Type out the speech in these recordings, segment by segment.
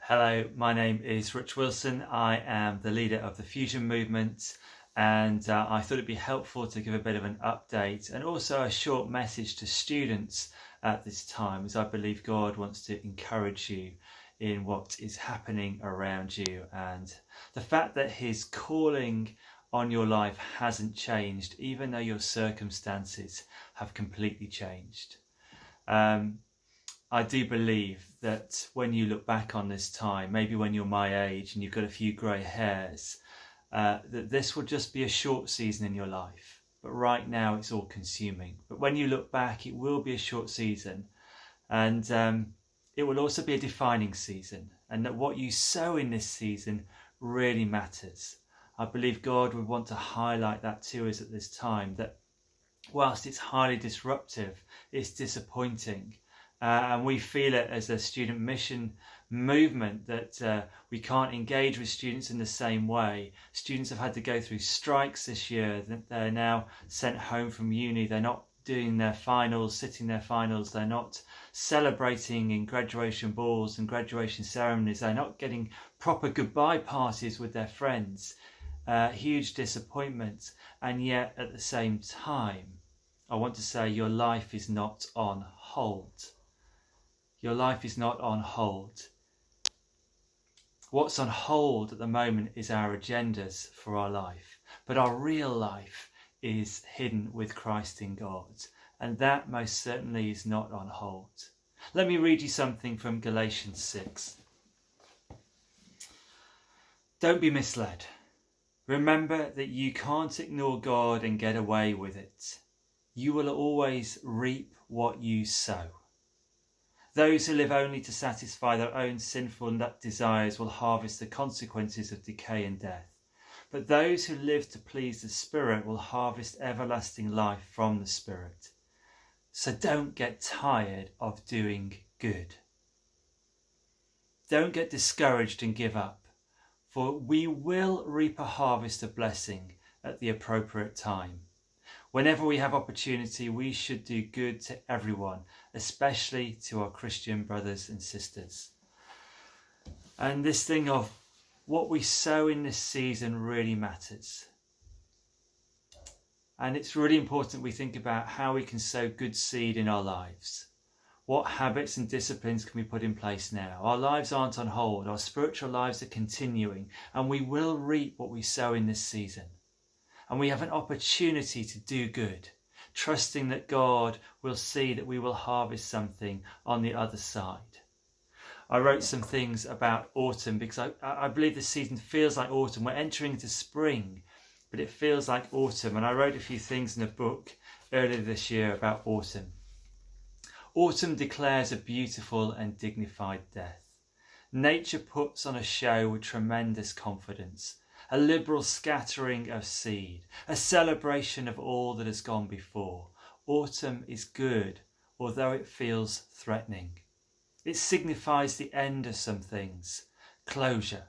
Hello, my name is Rich Wilson. I am the leader of the Fusion Movement, and I thought it'd be helpful to give a bit of an update and also a short message to students at this time, as I believe God wants to encourage you in what is happening around you, and the fact that His calling on your life hasn't changed, even though your circumstances have completely changed. I do believe that when you look back on this time, maybe when you're my age and you've got a few grey hairs, that this will just be a short season in your life. But right now it's all consuming. But when you look back, it will be a short season, and it will also be a defining season, and that what you sow in this season really matters. I believe God would want to highlight that to us at this time, that whilst it's highly disruptive, it's disappointing. And we feel it as a student mission movement that we can't engage with students in the same way. Students have had to go through strikes this year. They're now sent home from uni. They're not doing their finals, sitting their finals. They're not celebrating in graduation balls and graduation ceremonies. They're not getting proper goodbye parties with their friends. Huge disappointment. And yet at the same time, I want to say your life is not on hold. Your life is not on hold. What's on hold at the moment is our agendas for our life. But our real life is hidden with Christ in God. And that most certainly is not on hold. Let me read you something from Galatians 6. Don't be misled. Remember that you can't ignore God and get away with it. You will always reap what you sow. Those who live only to satisfy their own sinful desires will harvest the consequences of decay and death. But those who live to please the Spirit will harvest everlasting life from the Spirit. So don't get tired of doing good. Don't get discouraged and give up, for we will reap a harvest of blessing at the appropriate time. Whenever we have opportunity, we should do good to everyone, especially to our Christian brothers and sisters. And this thing of what we sow in this season really matters. And it's really important we think about how we can sow good seed in our lives. What habits and disciplines can we put in place now? Our lives aren't on hold. Our spiritual lives are continuing, and we will reap what we sow in this season. And we have an opportunity to do good, trusting that God will see that we will harvest something on the other side. I wrote some things about autumn because I believe this season feels like autumn. We're entering into spring, but it feels like autumn. And I wrote a few things in a book earlier this year about autumn. Autumn declares a beautiful and dignified death. Nature puts on a show with tremendous confidence. A liberal scattering of seed, a celebration of all that has gone before. Autumn is good, although it feels threatening. It signifies the end of some things, closure.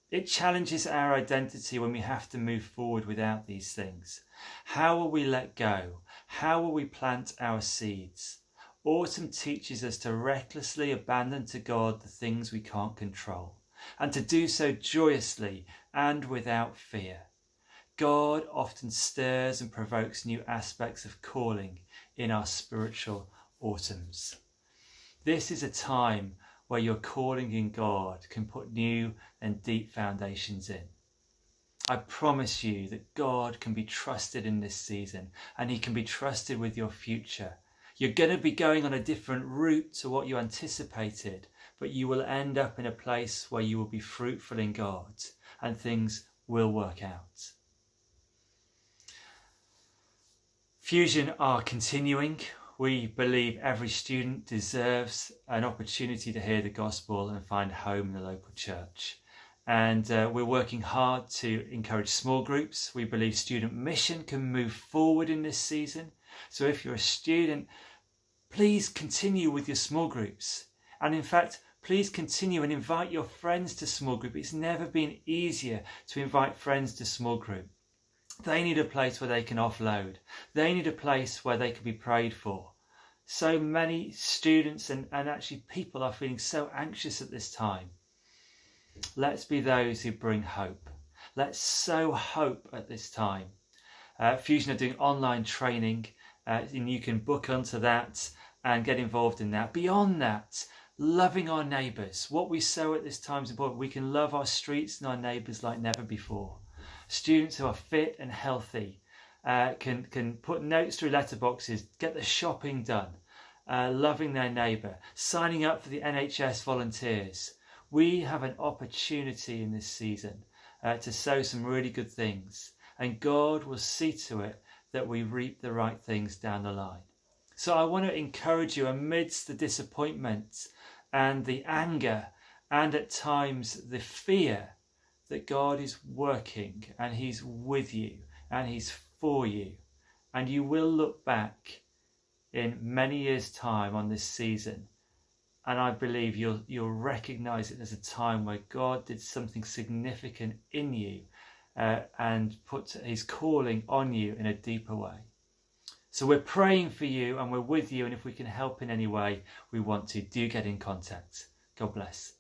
It challenges our identity when we have to move forward without these things. How will we let go? How will we plant our seeds? Autumn teaches us to recklessly abandon to God the things we can't control, and to do so joyously and without fear. God often stirs and provokes new aspects of calling in our spiritual autumns. This is a time where your calling in God can put new and deep foundations in. I promise you that God can be trusted in this season, and He can be trusted with your future. You're going to be going on a different route to what you anticipated, but you will end up in a place where you will be fruitful in God and things will work out. Fusion are continuing. We believe every student deserves an opportunity to hear the gospel and find home in the local church. And we're working hard to encourage small groups. We believe student mission can move forward in this season. So if you're a student, please continue with your small groups. And in fact, please continue and invite your friends to small group. It's never been easier to invite friends to small group. They need a place where they can offload. They need a place where they can be prayed for. So many students and actually people are feeling so anxious at this time. Let's be those who bring hope. Let's sow hope at this time. Fusion are doing online training, and you can book onto that and get involved in that. Beyond that, loving our neighbours. What we sow at this time is important. We can love our streets and our neighbours like never before. Students who are fit and healthy can put notes through letterboxes, get the shopping done, loving their neighbour, signing up for the NHS volunteers. We have an opportunity in this season to sow some really good things, and God will see to it that we reap the right things down the line. So I want to encourage you, amidst the disappointment and the anger and at times the fear, that God is working and he's with you and he's for you, and you will look back in many years' time on this season, and I believe you'll recognise it as a time where God did something significant in you and put his calling on you in a deeper way. So we're praying for you and we're with you, and if we can help in any way, we want to. Do get in contact. God bless.